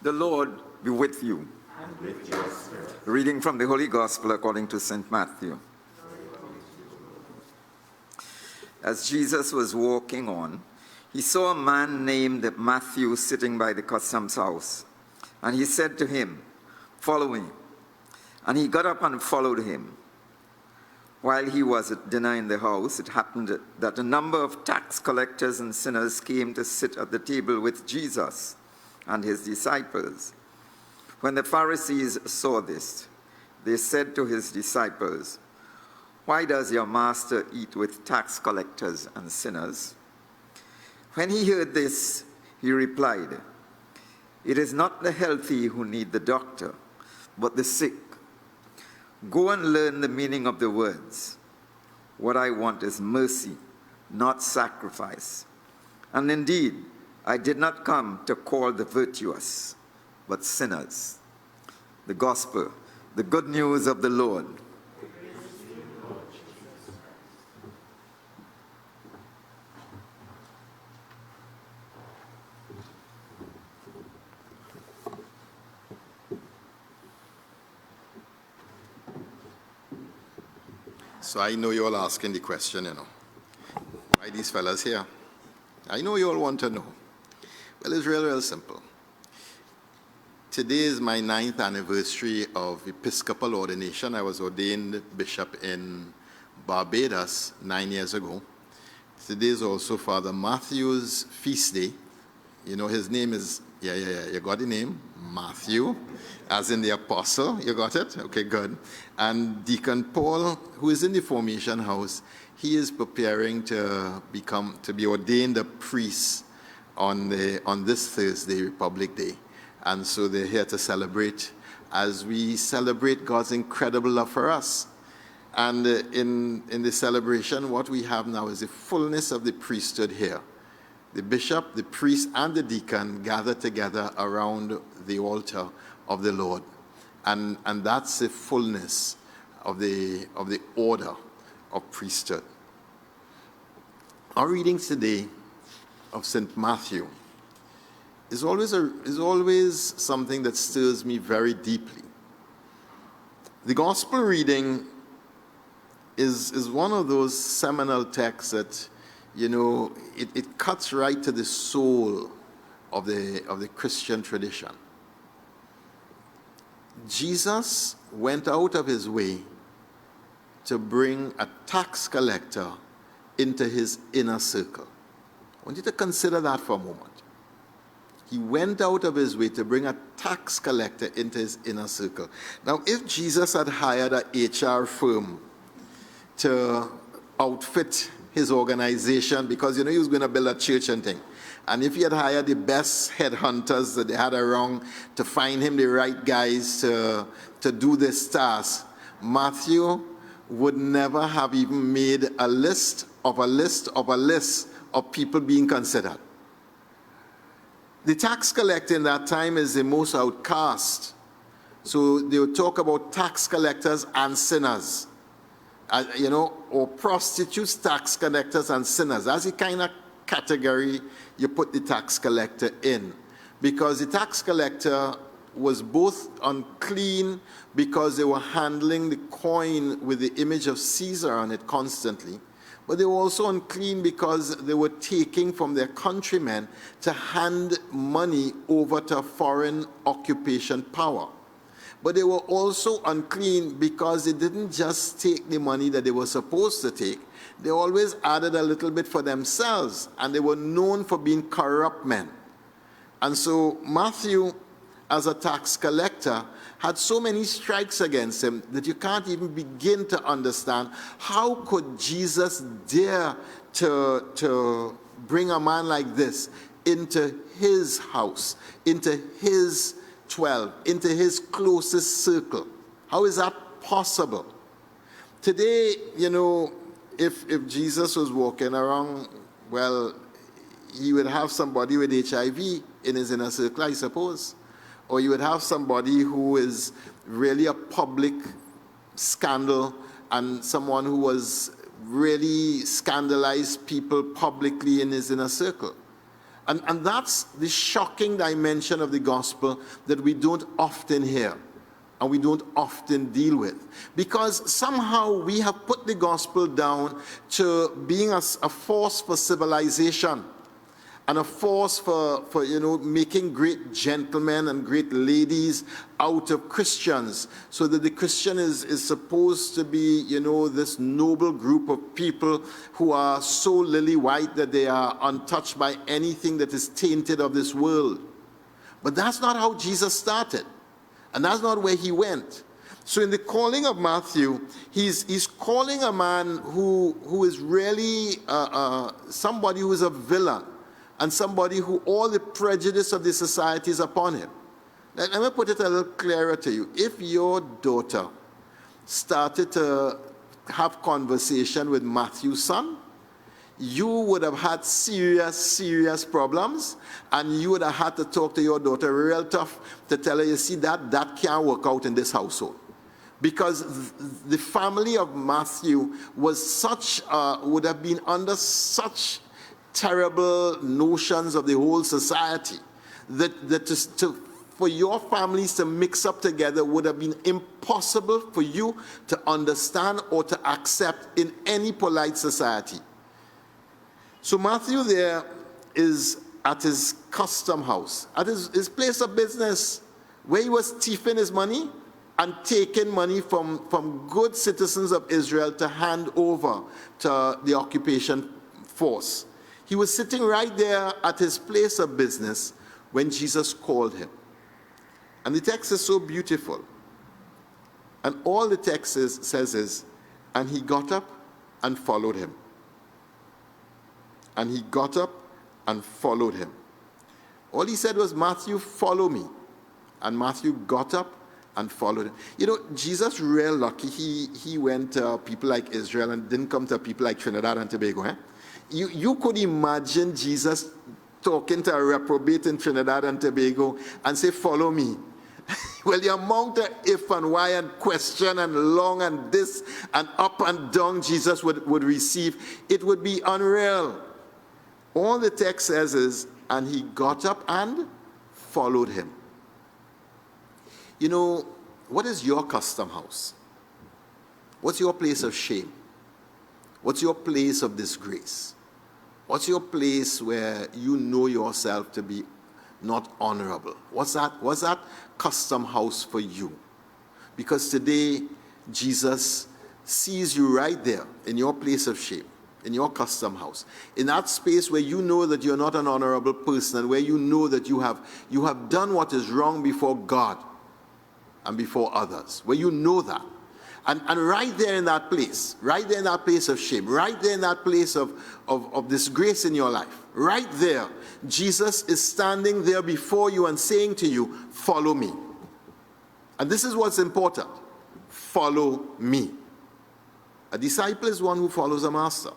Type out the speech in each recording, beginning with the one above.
The Lord be with you. And with your spirit. Reading from the Holy Gospel according to St. Matthew. As Jesus was walking on, he saw a man named Matthew sitting by the customs house. And he said to him, "Follow me." And he got up and followed him. While he was at dinner in the house, it happened that a number of tax collectors and sinners came to sit at the table with Jesus and his disciples. When the Pharisees saw this, they said to his disciples, "Why does your master eat with tax collectors and sinners?" When he heard this, he replied, "It is not the healthy who need the doctor, but the sick. Go and learn the meaning of the words. What I want is mercy, not sacrifice. And indeed, I did not come to call the virtuous, but sinners." The Gospel, the good news of the Lord. So I know you're all asking the question, why these fellas here? I know you all want to know. Well, it's real simple. Today is my 9th anniversary of Episcopal ordination. I was ordained bishop in Barbados 9 years ago. Today is also Father Matthew's feast day. You know, his name is, you got the name? Matthew, as in the apostle. You got it? Okay, good. And Deacon Paul, who is in the formation house, he is preparing to be ordained a priest on this Thursday, Republic Day. And so they're here to celebrate as we celebrate God's incredible love for us. And in the celebration, what we have now is the fullness of the priesthood here. The bishop, the priest, and the deacon gather together around the altar of the Lord. And that's the fullness of the order of priesthood. Our reading today of St. Matthew is always something that stirs me very deeply. The gospel reading is one of those seminal texts that, it cuts right to the soul of the Christian tradition. Jesus went out of his way to bring a tax collector into his inner circle. I want you to consider that for a moment. He went out of his way to bring a tax collector into his inner circle. Now, if Jesus had hired an HR firm to outfit his organization, because he was going to build a church and thing, and if he had hired the best headhunters that they had around to find him the right guys to do this task, Matthew would never have even made a list of people being considered. The tax collector in that time is the most outcast. So they would talk about tax collectors and sinners, or prostitutes, tax collectors, and sinners. That's the kind of category you put the tax collector in. Because the tax collector was both unclean because they were handling the coin with the image of Caesar on it constantly, but they were also unclean because they were taking from their countrymen to hand money over to foreign occupation power. But they were also unclean because they didn't just take the money that they were supposed to take. They always added a little bit for themselves, and they were known for being corrupt men. And so Matthew, as a tax collector, had so many strikes against him that you can't even begin to understand how could Jesus dare to bring a man like this into his house, into his 12, into his closest circle. How is that possible? Today, if Jesus was walking around, well, he would have somebody with HIV in his inner circle, I suppose. Or you would have somebody who is really a public scandal and someone who was really scandalized people publicly in his inner circle. And that's the shocking dimension of the gospel that we don't often hear and we don't often deal with. Because somehow we have put the gospel down to being a force for civilization and a force for making great gentlemen and great ladies out of Christians, so that the Christian is supposed to be, this noble group of people who are so lily white that they are untouched by anything that is tainted of this world. But that's not how Jesus started, and that's not where he went. So in the calling of Matthew, he's calling a man who is really somebody who is a villain, and somebody who all the prejudice of the society is upon him. Let me put it a little clearer to you. If your daughter started to have conversation with Matthew's son, you would have had serious problems, and you would have had to talk to your daughter real tough to tell her, you see, that can't work out in this household. Because the family of Matthew was would have been under such terrible notions of the whole society that for your families to mix up together would have been impossible for you to understand or to accept in any polite society. So Matthew there is at his custom house, at his place of business, where he was thieving his money and taking money from good citizens of Israel to hand over to the occupation force. He was sitting right there at his place of business when Jesus called him. And the text is so beautiful. And all the text says is, and he got up and followed him. And he got up and followed him. All he said was, Matthew, follow me. And Matthew got up and followed him. Jesus real lucky. He went to people like Israel and didn't come to people like Trinidad and Tobago. You could imagine Jesus talking to a reprobate in Trinidad and Tobago and say, follow me. Well, the amount of if and why and question and long and this and up and down Jesus would receive, it would be unreal. All the text says is, and he got up and followed him. What is your custom house? What's your place of shame? What's your place of disgrace? What's your place where you know yourself to be not honorable? What's that custom house for you? Because today, Jesus sees you right there in your place of shame, in your custom house, in that space where you know that you're not an honorable person, and where you know that you have done what is wrong before God and before others, where you know that. And right there in that place of shame, right there in that place of disgrace in your life, right there, Jesus is standing there before you and saying to you, follow me. And this is what's important. Follow me. A disciple is one who follows a master.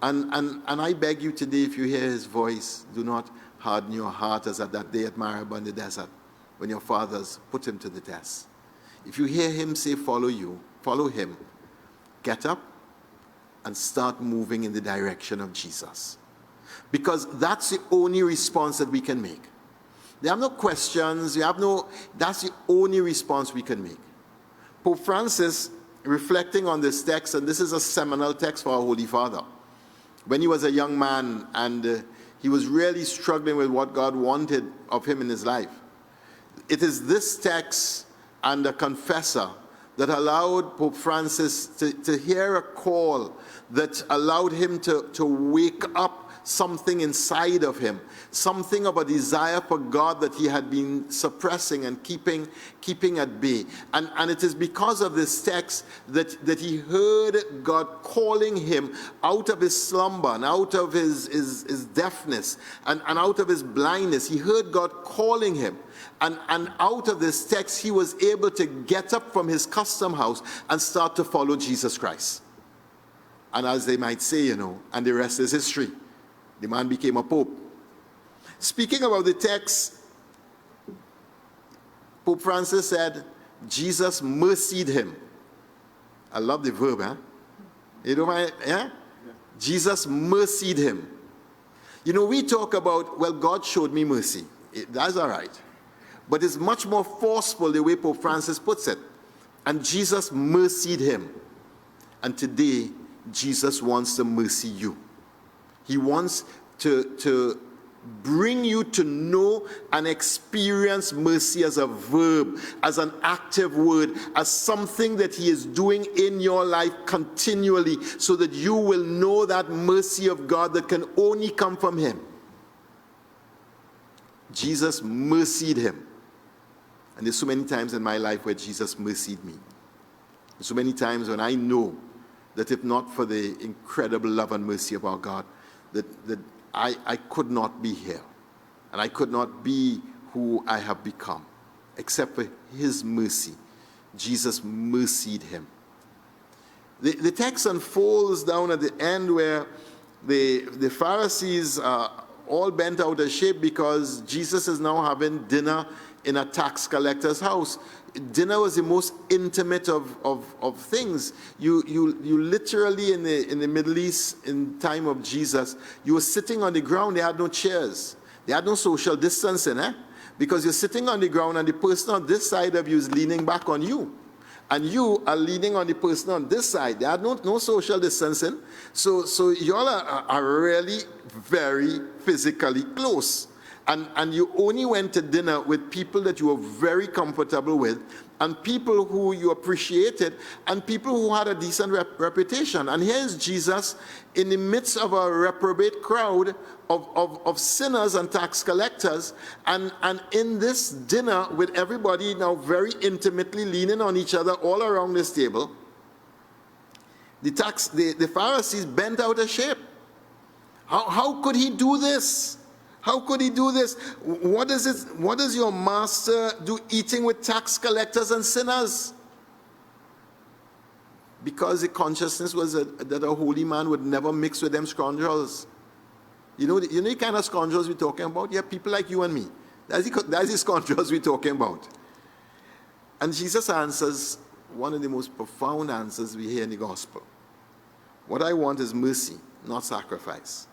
And I beg you today, if you hear his voice, do not harden your heart as at that day at Meribah in the desert, when your fathers put him to the test. If you hear him say, follow him, get up and start moving in the direction of Jesus. Because that's the only response that we can make. There are no questions, that's the only response we can make. Pope Francis, reflecting on this text, and this is a seminal text for our Holy Father, when he was a young man and he was really struggling with what God wanted of him in his life. It is this text and a confessor that allowed Pope Francis to hear a call that allowed him to wake up something inside of him, something of a desire for God that he had been suppressing and keeping at bay. And it is because of this text that he heard God calling him out of his slumber and out of his deafness and out of his blindness. He heard God calling him. And out of this text, he was able to get up from his custom house and start to follow Jesus Christ. And as they might say, and the rest is history. The man became a pope. Speaking about the text, Pope Francis said, Jesus mercied him. I love the verb, huh? You don't mind, yeah? Jesus mercied him. You know, we talk about, well, God showed me mercy. That's all right. But it's much more forceful the way Pope Francis puts it. And Jesus mercied him. And today, Jesus wants to mercy you. He wants to bring you to know and experience mercy as a verb, as an active word, as something that he is doing in your life continually, so that you will know that mercy of God that can only come from him. Jesus mercied him. And there's so many times in my life where Jesus mercied me. There's so many times when I know that if not for the incredible love and mercy of our God, that I could not be here. And I could not be who I have become, except for his mercy. Jesus mercied him. The text unfolds down at the end where the Pharisees are all bent out of shape because Jesus is now having dinner in a tax collector's house. Dinner was the most intimate of things. You literally in the Middle East in time of Jesus, you were sitting on the ground. They had no chairs. They had no social distancing, because you're sitting on the ground and the person on this side of you is leaning back on you. And you are leaning on the person on this side. They had no social distancing. So you all are really very physically close. And you only went to dinner with people that you were very comfortable with, and people who you appreciated, and people who had a decent reputation. And here's Jesus in the midst of a reprobate crowd of sinners and tax collectors, and in this dinner with everybody now very intimately leaning on each other all around this table, the Pharisees bent out of shape. How could he do this? How could he do this? What does your master do eating with tax collectors and sinners? Because the consciousness was that a holy man would never mix with them scoundrels. You know the kind of scoundrels we're talking about? Yeah, people like you and me. That's the scoundrels we're talking about. And Jesus answers one of the most profound answers we hear in the gospel. What I want is mercy, not sacrifice.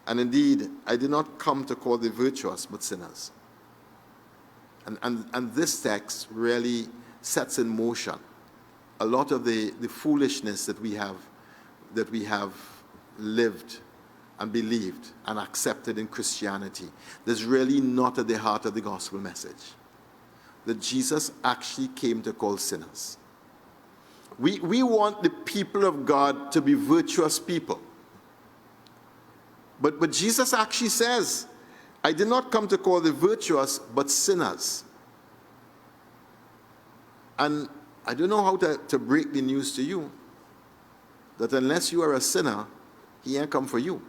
And indeed, I did not come to call the virtuous, but sinners. And this text really sets in motion a lot of the foolishness that we have lived and believed and accepted in Christianity. That's really not at the heart of the gospel message. That Jesus actually came to call sinners. We want the people of God to be virtuous people. But Jesus actually says, I did not come to call the virtuous, but sinners. And I don't know how to break the news to you, that unless you are a sinner, he ain't come for you.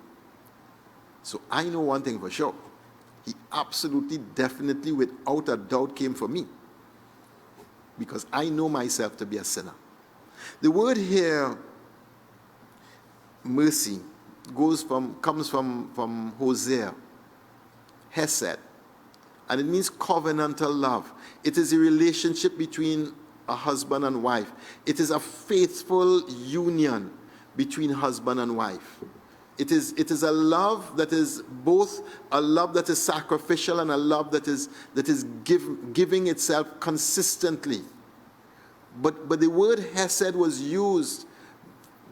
So I know one thing for sure. He absolutely, definitely, without a doubt came for me. Because I know myself to be a sinner. The word here, mercy, comes from Hosea, Hesed, and it means covenantal love. It is a relationship between a husband and wife. It is a faithful union between husband and wife. It is a love that is both a love that is sacrificial and a love that is giving itself consistently. But the word Hesed was used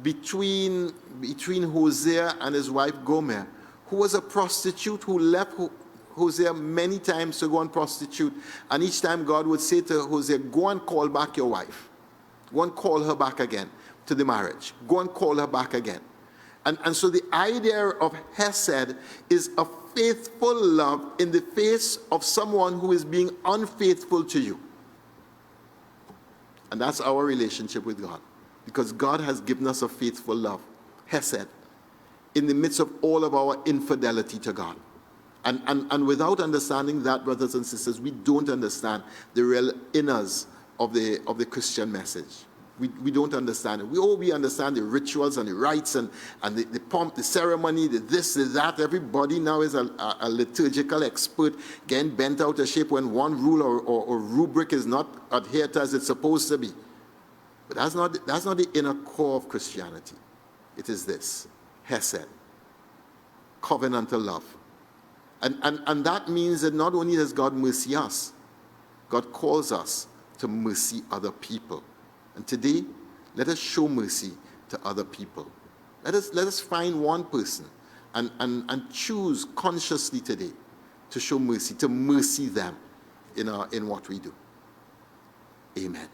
between Hosea and his wife Gomer, who was a prostitute who left Hosea many times to go and prostitute. And each time God would say to Hosea, go and call back your wife. Go and call her back again to the marriage. Go and call her back again. And so the idea of Hesed is a faithful love in the face of someone who is being unfaithful to you. And that's our relationship with God. Because God has given us a faithful love, Hesed, in the midst of all of our infidelity to God. And without understanding that, brothers and sisters, we don't understand the real inners of the Christian message. We don't understand it. We understand the rituals and the rites and the pomp, the ceremony, the this, the that. Everybody now is a liturgical expert getting bent out of shape when one rule or rubric is not adhered to as it's supposed to be. But that's not the inner core of Christianity. It is this, Hesed, covenantal love. And that means that not only does God mercy us, God calls us to mercy other people. And today, let us show mercy to other people. Let us find one person and choose consciously today to show mercy, to mercy them in what we do. Amen.